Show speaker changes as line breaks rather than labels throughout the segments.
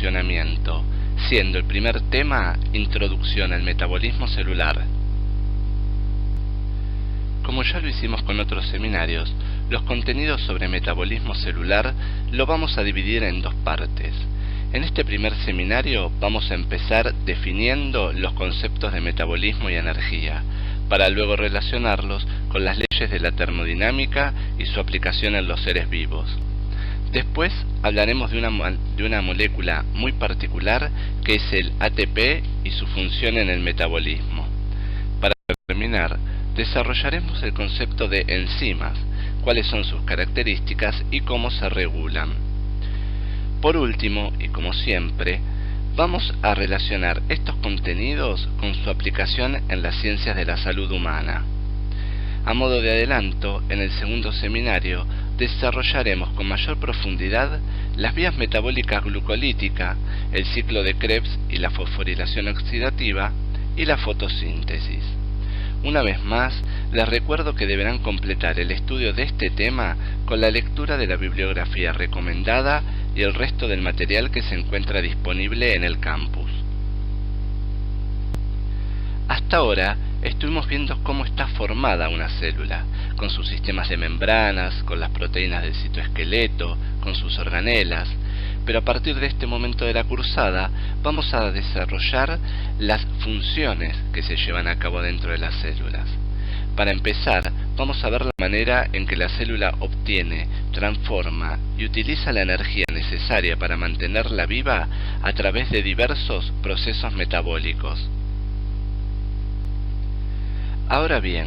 funcionamiento, siendo el primer tema Introducción al metabolismo celular. Como ya lo hicimos con otros seminarios, los contenidos sobre metabolismo celular lo vamos a dividir en dos partes. En este primer seminario vamos a empezar definiendo los conceptos de metabolismo y energía, para luego relacionarlos con las leyes de la termodinámica y su aplicación en los seres vivos. Después hablaremos de una molécula muy particular que es el ATP y su función en el metabolismo. Para terminar, desarrollaremos el concepto de enzimas, cuáles son sus características y cómo se regulan. Por último, y como siempre, vamos a relacionar estos contenidos con su aplicación en las ciencias de la salud humana. A modo de adelanto, en el segundo seminario desarrollaremos con mayor profundidad las vías metabólicas glucolítica, el ciclo de Krebs y la fosforilación oxidativa y la fotosíntesis. Una vez más, les recuerdo que deberán completar el estudio de este tema con la lectura de la bibliografía recomendada y el resto del material que se encuentra disponible en el campus. Hasta ahora estuvimos viendo cómo está formada una célula, con sus sistemas de membranas, con las proteínas del citoesqueleto, con sus organelas, pero a partir de este momento de la cursada vamos a desarrollar las funciones que se llevan a cabo dentro de las células. Para empezar, vamos a ver la manera en que la célula obtiene, transforma y utiliza la energía necesaria para mantenerla viva a través de diversos procesos metabólicos. Ahora bien,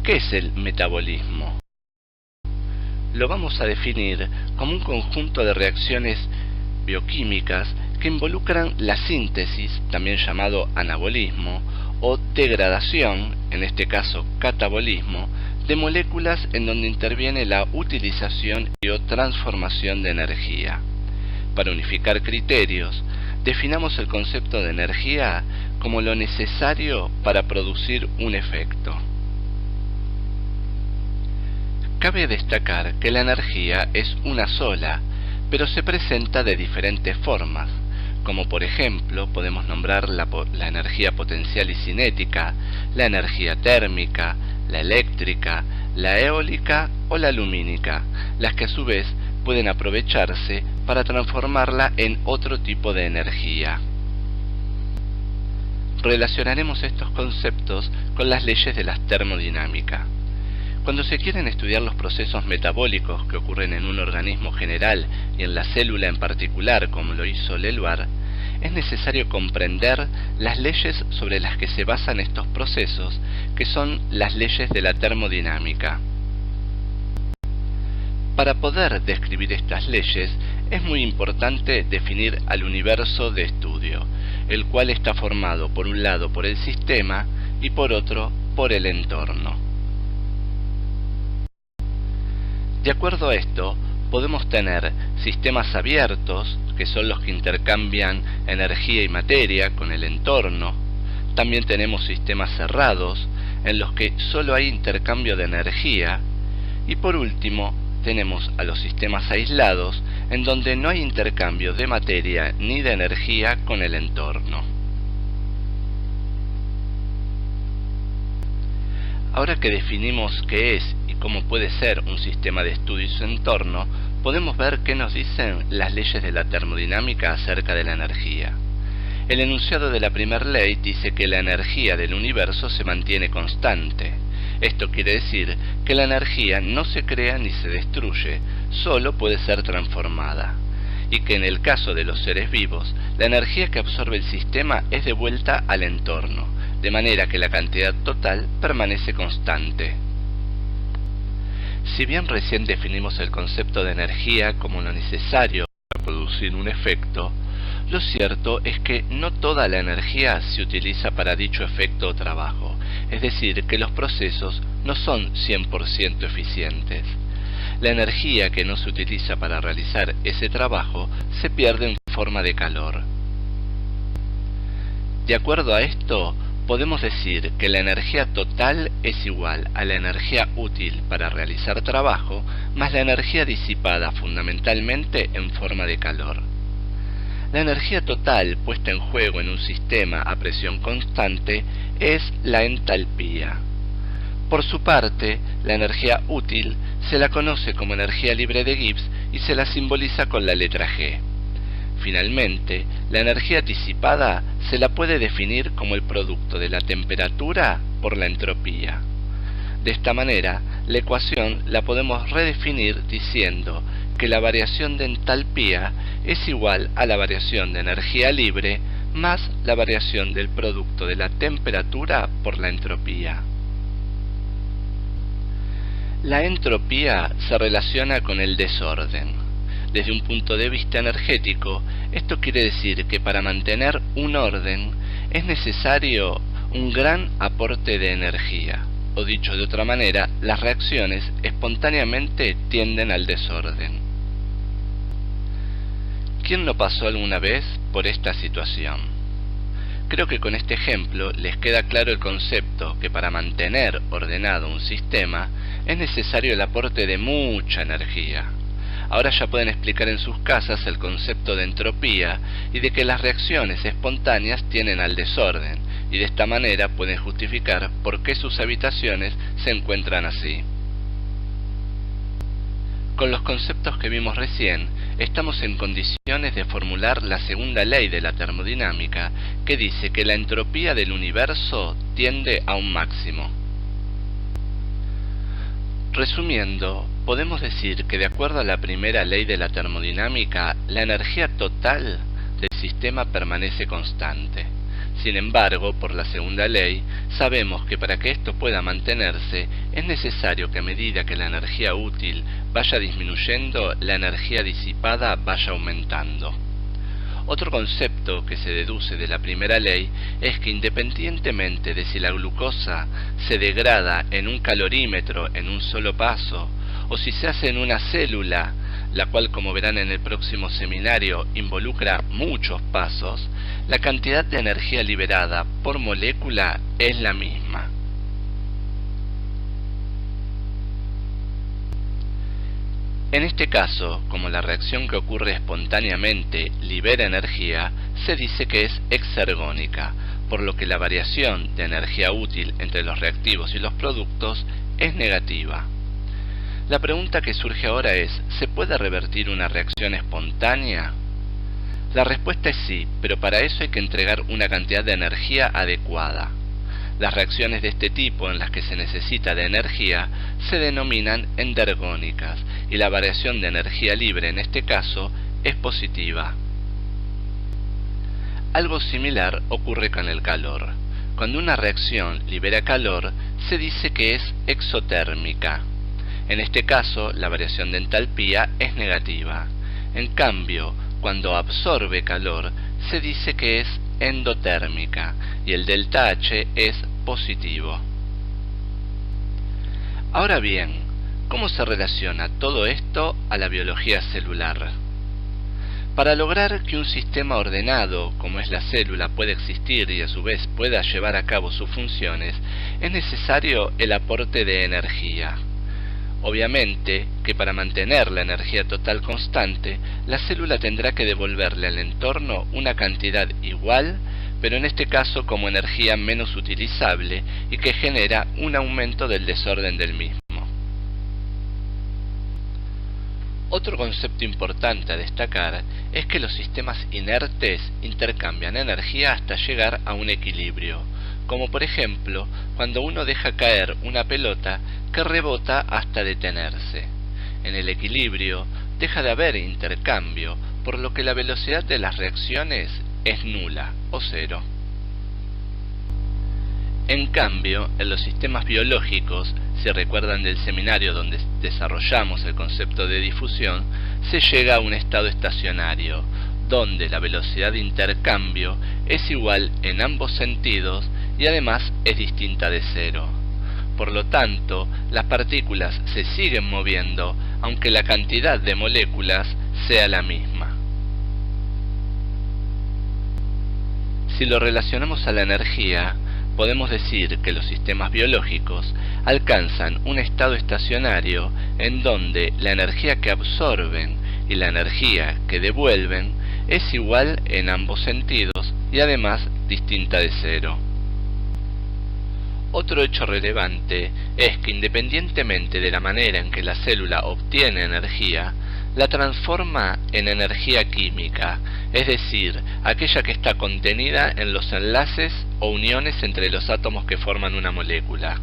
¿qué es el metabolismo? Lo vamos a definir como un conjunto de reacciones bioquímicas que involucran la síntesis, también llamado anabolismo, o degradación, en este caso catabolismo, de moléculas en donde interviene la utilización y o transformación de energía. Para unificar criterios, definamos el concepto de energía como lo necesario para producir un efecto. Cabe destacar que la energía es una sola, pero se presenta de diferentes formas, como por ejemplo podemos nombrar la energía potencial y cinética, la energía térmica, la eléctrica, la eólica o la lumínica, las que a su vez pueden aprovecharse para transformarla en otro tipo de energía. Relacionaremos estos conceptos con las leyes de la termodinámica. Cuando se quieren estudiar los procesos metabólicos que ocurren en un organismo general y en la célula en particular, como lo hizo Leloir, es necesario comprender las leyes sobre las que se basan estos procesos, que son las leyes de la termodinámica. Para poder describir estas leyes, es muy importante definir al universo de estudio, el cual está formado por un lado por el sistema y por otro por el entorno. De acuerdo a esto, podemos tener sistemas abiertos, que son los que intercambian energía y materia con el entorno. También tenemos sistemas cerrados, en los que solo hay intercambio de energía. Y por último, tenemos a los sistemas aislados, en donde no hay intercambio de materia ni de energía con el entorno. Ahora que definimos qué es y cómo puede ser un sistema de estudio y su entorno, podemos ver qué nos dicen las leyes de la termodinámica acerca de la energía. El enunciado de la primera ley dice que la energía del universo se mantiene constante. Esto quiere decir que la energía no se crea ni se destruye, solo puede ser transformada. Y que en el caso de los seres vivos, la energía que absorbe el sistema es devuelta al entorno, de manera que la cantidad total permanece constante. Si bien recién definimos el concepto de energía como lo necesario para producir un efecto, lo cierto es que no toda la energía se utiliza para dicho efecto o trabajo, es decir, que los procesos no son 100% eficientes. La energía que no se utiliza para realizar ese trabajo se pierde en forma de calor. De acuerdo a esto, podemos decir que la energía total es igual a la energía útil para realizar trabajo más la energía disipada fundamentalmente en forma de calor. La energía total puesta en juego en un sistema a presión constante es la entalpía. Por su parte, la energía útil se la conoce como energía libre de Gibbs y se la simboliza con la letra G. Finalmente, la energía disipada se la puede definir como el producto de la temperatura por la entropía. De esta manera, la ecuación la podemos redefinir diciendo que la variación de entalpía es igual a la variación de energía libre más la variación del producto de la temperatura por la entropía. La entropía se relaciona con el desorden. Desde un punto de vista energético, esto quiere decir que para mantener un orden es necesario un gran aporte de energía, o dicho de otra manera, las reacciones espontáneamente tienden al desorden. ¿Quién no pasó alguna vez por esta situación? Creo que con este ejemplo les queda claro el concepto que para mantener ordenado un sistema es necesario el aporte de mucha energía. Ahora ya pueden explicar en sus casas el concepto de entropía y de que las reacciones espontáneas tienden al desorden, y de esta manera pueden justificar por qué sus habitaciones se encuentran así. Con los conceptos que vimos recién, estamos en condiciones de formular la segunda ley de la termodinámica, que dice que la entropía del universo tiende a un máximo. Resumiendo, podemos decir que de acuerdo a la primera ley de la termodinámica, la energía total del sistema permanece constante. Sin embargo, por la segunda ley, sabemos que para que esto pueda mantenerse, es necesario que a medida que la energía útil vaya disminuyendo, la energía disipada vaya aumentando. Otro concepto que se deduce de la primera ley es que independientemente de si la glucosa se degrada en un calorímetro en un solo paso, o si se hace en una célula, la cual, como verán en el próximo seminario, involucra muchos pasos, la cantidad de energía liberada por molécula es la misma. En este caso, como la reacción que ocurre espontáneamente libera energía, se dice que es exergónica, por lo que la variación de energía útil entre los reactivos y los productos es negativa. La pregunta que surge ahora es, ¿se puede revertir una reacción espontánea? La respuesta es sí, pero para eso hay que entregar una cantidad de energía adecuada. Las reacciones de este tipo en las que se necesita de energía se denominan endergónicas y la variación de energía libre en este caso es positiva. Algo similar ocurre con el calor. Cuando una reacción libera calor, se dice que es exotérmica. En este caso, la variación de entalpía es negativa. En cambio, cuando absorbe calor, se dice que es endotérmica y el delta H es positivo. Ahora bien, ¿cómo se relaciona todo esto a la biología celular? Para lograr que un sistema ordenado, como es la célula, pueda existir y a su vez pueda llevar a cabo sus funciones, es necesario el aporte de energía. Obviamente que para mantener la energía total constante, la célula tendrá que devolverle al entorno una cantidad igual, pero en este caso como energía menos utilizable y que genera un aumento del desorden del mismo. Otro concepto importante a destacar es que los sistemas inertes intercambian energía hasta llegar a un equilibrio, como por ejemplo cuando uno deja caer una pelota que rebota hasta detenerse. En el equilibrio deja de haber intercambio, por lo que la velocidad de las reacciones es nula o cero. En cambio, en los sistemas biológicos, si recuerdan del seminario donde desarrollamos el concepto de difusión, se llega a un estado estacionario, donde la velocidad de intercambio es igual en ambos sentidos y además es distinta de cero. Por lo tanto, las partículas se siguen moviendo, aunque la cantidad de moléculas sea la misma. Si lo relacionamos a la energía, podemos decir que los sistemas biológicos alcanzan un estado estacionario en donde la energía que absorben y la energía que devuelven es igual en ambos sentidos y además distinta de cero. Otro hecho relevante es que independientemente de la manera en que la célula obtiene energía, la transforma en energía química, es decir, aquella que está contenida en los enlaces o uniones entre los átomos que forman una molécula.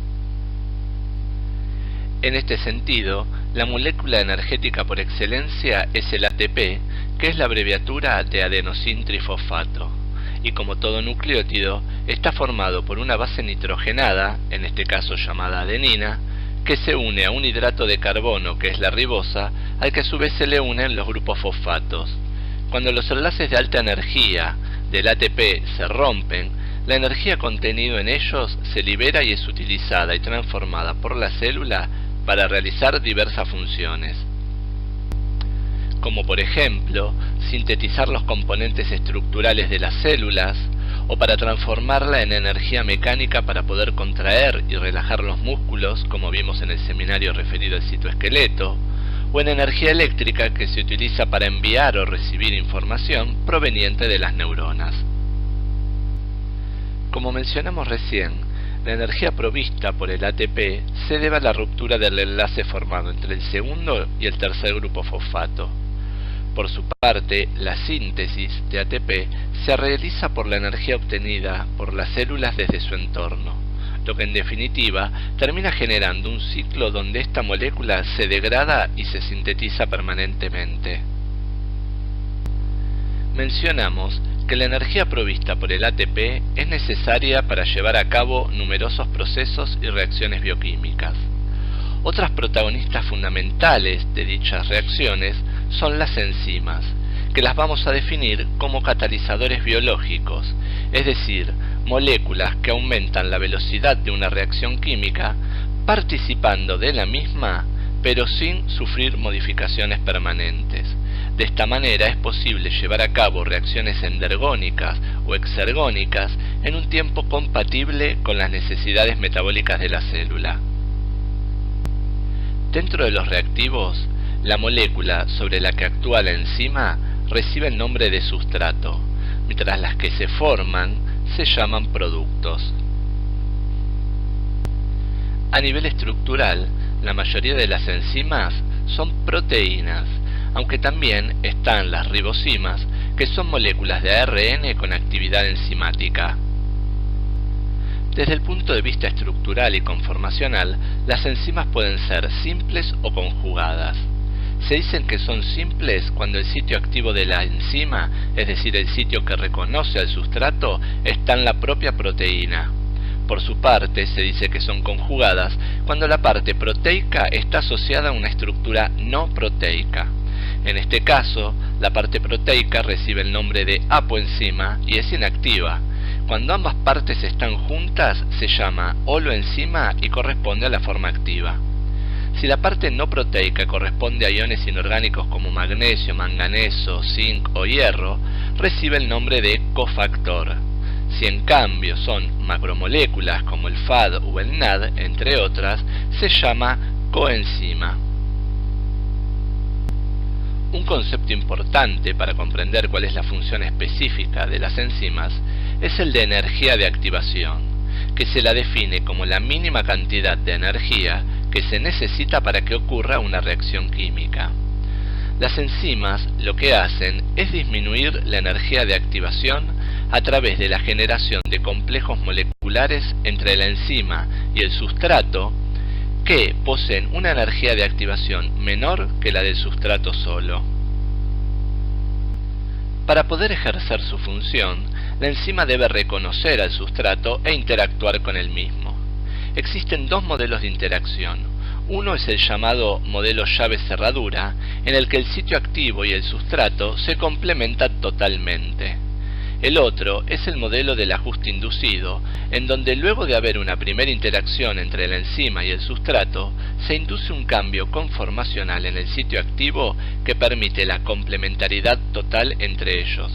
En este sentido, la molécula energética por excelencia es el ATP, que es la abreviatura de adenosín trifosfato, y como todo nucleótido, está formado por una base nitrogenada, en este caso llamada adenina, que se une a un hidrato de carbono, que es la ribosa, al que a su vez se le unen los grupos fosfatos. Cuando los enlaces de alta energía del ATP se rompen, la energía contenida en ellos se libera y es utilizada y transformada por la célula para realizar diversas funciones, como por ejemplo, sintetizar los componentes estructurales de las células, o para transformarla en energía mecánica para poder contraer y relajar los músculos, como vimos en el seminario referido al citoesqueleto, o en energía eléctrica que se utiliza para enviar o recibir información proveniente de las neuronas. Como mencionamos recién, la energía provista por el ATP se debe a la ruptura del enlace formado entre el segundo y el tercer grupo fosfato. Por su parte, la síntesis de ATP se realiza por la energía obtenida por las células desde su entorno, lo que en definitiva termina generando un ciclo donde esta molécula se degrada y se sintetiza permanentemente. Mencionamos que la energía provista por el ATP es necesaria para llevar a cabo numerosos procesos y reacciones bioquímicas. Otras protagonistas fundamentales de dichas reacciones son las enzimas, que las vamos a definir como catalizadores biológicos, es decir, moléculas que aumentan la velocidad de una reacción química participando de la misma, pero sin sufrir modificaciones permanentes. De esta manera es posible llevar a cabo reacciones endergónicas o exergónicas en un tiempo compatible con las necesidades metabólicas de la célula. Dentro de los reactivos, la molécula sobre la que actúa la enzima recibe el nombre de sustrato, mientras las que se forman se llaman productos. A nivel estructural, la mayoría de las enzimas son proteínas, aunque también están las ribosimas, que son moléculas de ARN con actividad enzimática. Desde el punto de vista estructural y conformacional, las enzimas pueden ser simples o conjugadas. Se dicen que son simples cuando el sitio activo de la enzima, es decir, el sitio que reconoce al sustrato, está en la propia proteína. Por su parte, se dice que son conjugadas cuando la parte proteica está asociada a una estructura no proteica. En este caso, la parte proteica recibe el nombre de apoenzima y es inactiva. Cuando ambas partes están juntas, se llama holoenzima y corresponde a la forma activa. Si la parte no proteica corresponde a iones inorgánicos como magnesio, manganeso, zinc o hierro, recibe el nombre de cofactor. Si en cambio son macromoléculas como el FAD o el NAD, entre otras, se llama coenzima. Un concepto importante para comprender cuál es la función específica de las enzimas es el de energía de activación, que se la define como la mínima cantidad de energía que se necesita para que ocurra una reacción química. Las enzimas lo que hacen es disminuir la energía de activación a través de la generación de complejos moleculares entre la enzima y el sustrato que poseen una energía de activación menor que la del sustrato solo. Para poder ejercer su función, la enzima debe reconocer al sustrato e interactuar con el mismo. Existen dos modelos de interacción. Uno es el llamado modelo llave-cerradura, en el que el sitio activo y el sustrato se complementan totalmente. El otro es el modelo del ajuste inducido, en donde luego de haber una primera interacción entre la enzima y el sustrato, se induce un cambio conformacional en el sitio activo que permite la complementariedad total entre ellos.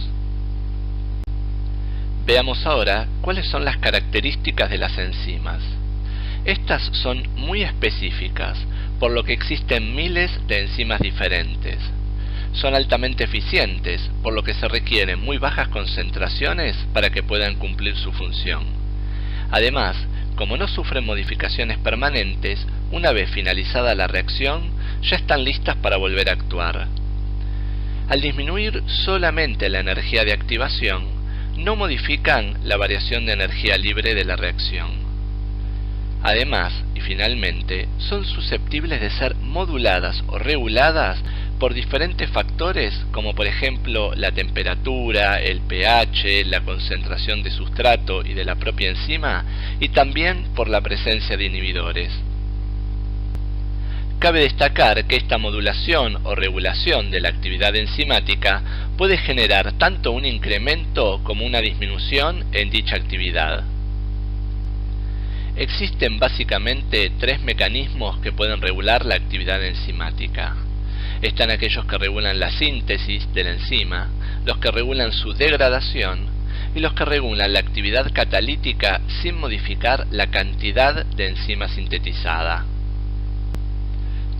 Veamos ahora cuáles son las características de las enzimas. Estas son muy específicas, por lo que existen miles de enzimas diferentes. son altamente eficientes, por lo que se requieren muy bajas concentraciones para que puedan cumplir su función. Además, como no sufren modificaciones permanentes, una vez finalizada la reacción, ya están listas para volver a actuar. Al disminuir solamente la energía de activación, no modifican la variación de energía libre de la reacción. Además, y finalmente, son susceptibles de ser moduladas o reguladas por diferentes factores como por ejemplo la temperatura, el pH, la concentración de sustrato y de la propia enzima, y también por la presencia de inhibidores. Cabe destacar que esta modulación o regulación de la actividad enzimática puede generar tanto un incremento como una disminución en dicha actividad. Existen básicamente tres mecanismos que pueden regular la actividad enzimática. Están aquellos que regulan la síntesis de la enzima, los que regulan su degradación y los que regulan la actividad catalítica sin modificar la cantidad de enzima sintetizada.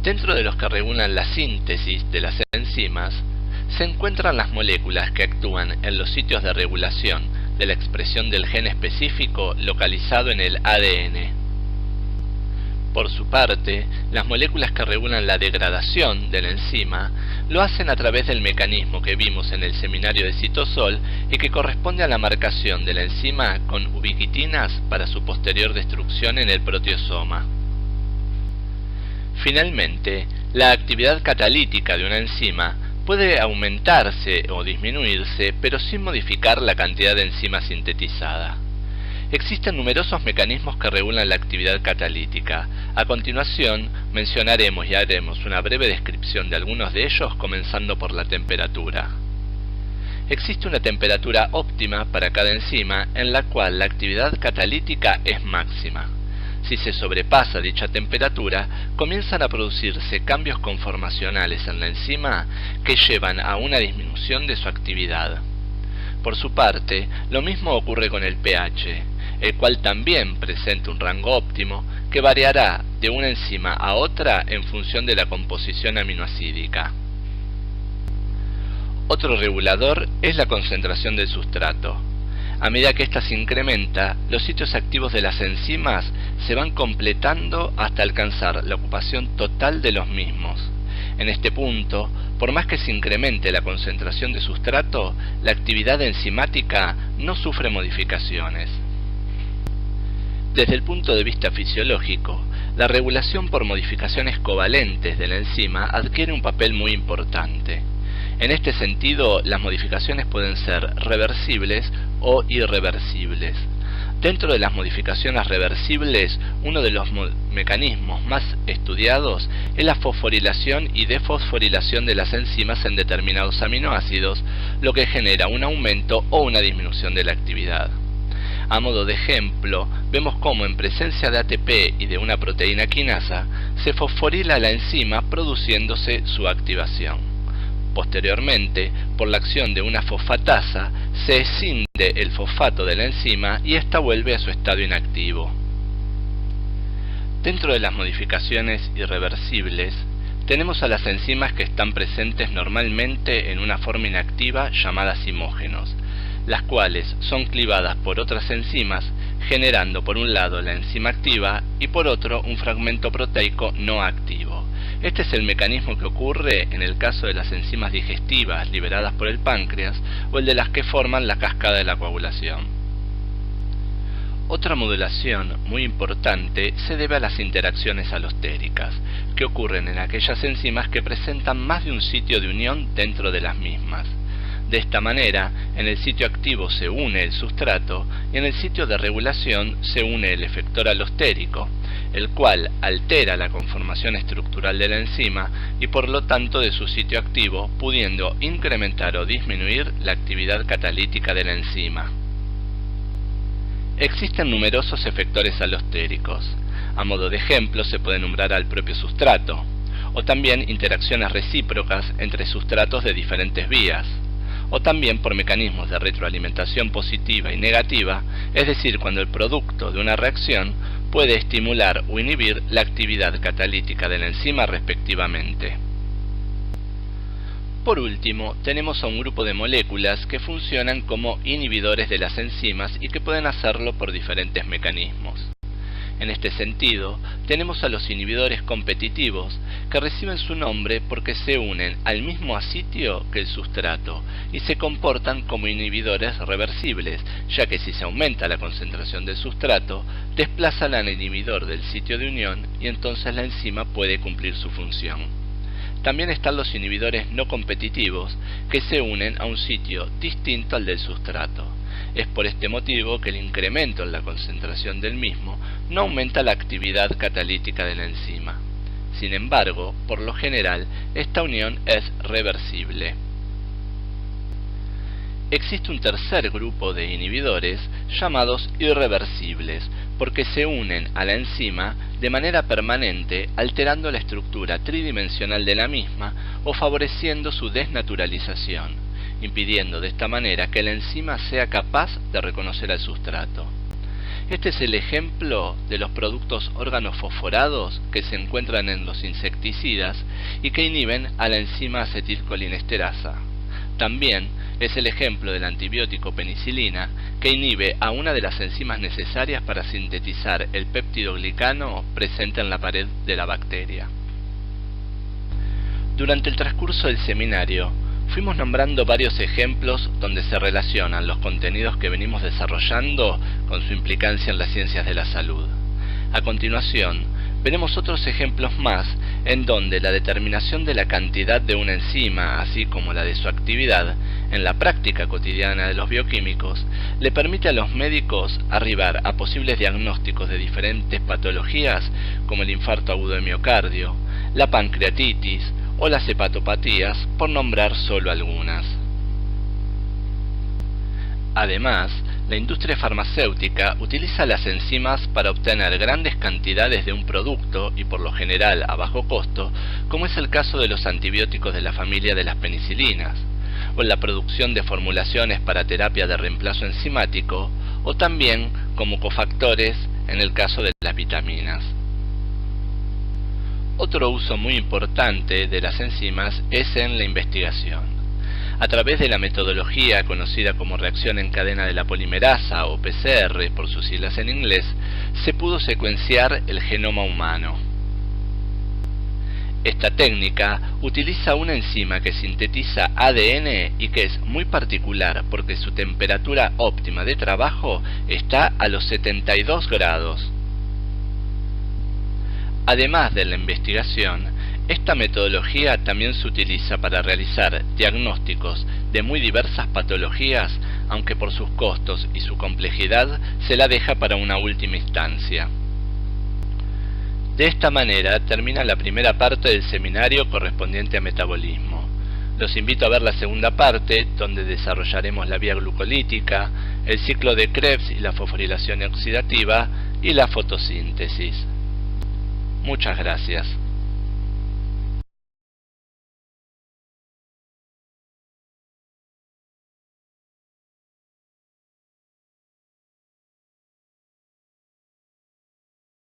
Dentro de los que regulan la síntesis de las enzimas, se encuentran las moléculas que actúan en los sitios de regulación de la expresión del gen específico localizado en el ADN. Por su parte, las moléculas que regulan la degradación de la enzima lo hacen a través del mecanismo que vimos en el seminario de citosol y que corresponde a la marcación de la enzima con ubiquitinas para su posterior destrucción en el proteosoma. Finalmente, la actividad catalítica de una enzima puede aumentarse o disminuirse, pero sin modificar la cantidad de enzima sintetizada. Existen numerosos mecanismos que regulan la actividad catalítica. A continuación, mencionaremos y haremos una breve descripción de algunos de ellos, comenzando por la temperatura. Existe una temperatura óptima para cada enzima en la cual la actividad catalítica es máxima. Si se sobrepasa dicha temperatura, comienzan a producirse cambios conformacionales en la enzima que llevan a una disminución de su actividad. Por su parte, lo mismo ocurre con el pH, el cual también presenta un rango óptimo que variará de una enzima a otra en función de la composición aminoacídica. Otro regulador es la concentración del sustrato. A medida que ésta se incrementa, los sitios activos de las enzimas se van completando hasta alcanzar la ocupación total de los mismos. En este punto, por más que se incremente la concentración de sustrato, la actividad enzimática no sufre modificaciones. Desde el punto de vista fisiológico, la regulación por modificaciones covalentes de la enzima adquiere un papel muy importante. En este sentido, las modificaciones pueden ser reversibles o irreversibles. Dentro de las modificaciones reversibles, uno de los mecanismos más estudiados es la fosforilación y defosforilación de las enzimas en determinados aminoácidos, lo que genera un aumento o una disminución de la actividad. A modo de ejemplo, vemos cómo en presencia de ATP y de una proteína quinasa, se fosforila la enzima produciéndose su activación. Posteriormente, por la acción de una fosfatasa, se escinde el fosfato de la enzima y ésta vuelve a su estado inactivo. Dentro de las modificaciones irreversibles, tenemos a las enzimas que están presentes normalmente en una forma inactiva llamada zimógenos, las cuales son clivadas por otras enzimas, generando por un lado la enzima activa y por otro un fragmento proteico no activo. Este es el mecanismo que ocurre en el caso de las enzimas digestivas liberadas por el páncreas o el de las que forman la cascada de la coagulación. Otra modulación muy importante se debe a las interacciones alostéricas, que ocurren en aquellas enzimas que presentan más de un sitio de unión dentro de las mismas. De esta manera, en el sitio activo se une el sustrato y en el sitio de regulación se une el efector alostérico, el cual altera la conformación estructural de la enzima y por lo tanto de su sitio activo, pudiendo incrementar o disminuir la actividad catalítica de la enzima. Existen numerosos efectores alostéricos. A modo de ejemplo se puede nombrar al propio sustrato, o también interacciones recíprocas entre sustratos de diferentes vías, o también por mecanismos de retroalimentación positiva y negativa, es decir, cuando el producto de una reacción puede estimular o inhibir la actividad catalítica de la enzima respectivamente. Por último, tenemos a un grupo de moléculas que funcionan como inhibidores de las enzimas y que pueden hacerlo por diferentes mecanismos. En este sentido, tenemos a los inhibidores competitivos, que reciben su nombre porque se unen al mismo sitio que el sustrato y se comportan como inhibidores reversibles, ya que si se aumenta la concentración del sustrato, desplazan al inhibidor del sitio de unión y entonces la enzima puede cumplir su función. También están los inhibidores no competitivos, que se unen a un sitio distinto al del sustrato. Es por este motivo que el incremento en la concentración del mismo no aumenta la actividad catalítica de la enzima. Sin embargo, por lo general, esta unión es reversible. Existe un tercer grupo de inhibidores llamados irreversibles, porque se unen a la enzima de manera permanente, alterando la estructura tridimensional de la misma o favoreciendo su desnaturalización, impidiendo de esta manera que la enzima sea capaz de reconocer al sustrato. Este es el ejemplo de los productos organofosforados que se encuentran en los insecticidas y que inhiben a la enzima acetilcolinesterasa. También es el ejemplo del antibiótico penicilina, que inhibe a una de las enzimas necesarias para sintetizar el péptidoglicano presente en la pared de la bacteria. Durante el transcurso del seminario, fuimos nombrando varios ejemplos donde se relacionan los contenidos que venimos desarrollando con su implicancia en las ciencias de la salud. A continuación, veremos otros ejemplos más en donde la determinación de la cantidad de una enzima, así como la de su actividad, en la práctica cotidiana de los bioquímicos, le permite a los médicos arribar a posibles diagnósticos de diferentes patologías como el infarto agudo de miocardio, la pancreatitis o las hepatopatías, por nombrar solo algunas. Además, la industria farmacéutica utiliza las enzimas para obtener grandes cantidades de un producto y por lo general a bajo costo, como es el caso de los antibióticos de la familia de las penicilinas, o en la producción de formulaciones para terapia de reemplazo enzimático, o también como cofactores en el caso de las vitaminas. Otro uso muy importante de las enzimas es en la investigación. A través de la metodología conocida como reacción en cadena de la polimerasa o PCR por sus siglas en inglés, se pudo secuenciar el genoma humano. Esta técnica utiliza una enzima que sintetiza ADN y que es muy particular porque su temperatura óptima de trabajo está a los 72 grados. Además de la investigación, esta metodología también se utiliza para realizar diagnósticos de muy diversas patologías, aunque por sus costos y su complejidad se la deja para una última instancia. De esta manera termina la primera parte del seminario correspondiente a metabolismo. Los invito a ver la segunda parte, donde desarrollaremos la vía glucolítica, el ciclo de Krebs y la fosforilación oxidativa y la fotosíntesis. Muchas gracias.